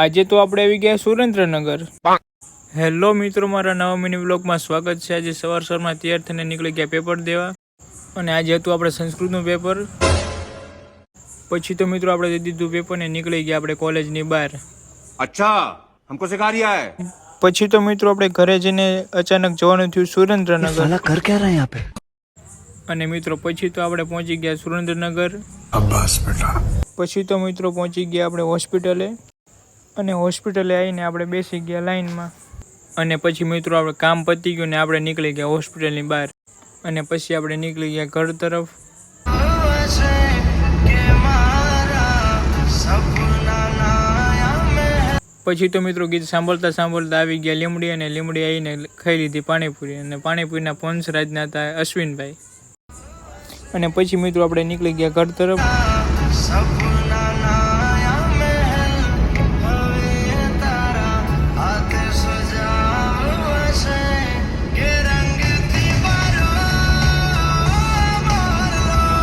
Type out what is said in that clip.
આજે તો આપણે આવી ગયા સુરેન્દ્રનગર। હેલો મિત્રો, મારા નવા મિની વ્લોગમાં સ્વાગત છે। આજે સવારમાં તૈયાર થઈને નીકળી ગયા પેપર દેવા, અને આજે હતું આપણે સંસ્કૃતનું પેપર। પછી તો મિત્રો આપણે દઈ દીધું પેપર ને નીકળી ગયા આપણે કોલેજની બહાર। અચ્છા, हमको सिखा रिया है। પછી તો મિત્રો આપણે ઘરે જઈને અચાનક જવાનું થયું સુરેન્દ્રનગર। साला कर क्या रहा है यहाँ पे? અને મિત્રો પછી તો આપણે પહોંચી ગયા સુરેન્દ્રનગર। बस बेटा। પછી તો મિત્રો પહોંચી ગયા આપણે હોસ્પિટલે, અને હોસ્પિટલે આવીને આપણે બેસી ગયા લાઈનમાં। અને પછી મિત્રો આપણે કામ પતી ગયું ને આપણે નીકળી ગયા હોસ્પિટલની બહાર, અને પછી આપણે નીકળી ગયા ઘર તરફ। પછી તો મિત્રો ગીત સાંભળતા સાંભળતા આવી ગયા લીમડી, અને લીમડી આવીને ખાઈ લીધી પાણીપુરી, અને પાણીપુરીના પંચ રાજના હતા અશ્વિનભાઈ। અને પછી મિત્રો આપણે નીકળી ગયા ઘર તરફ।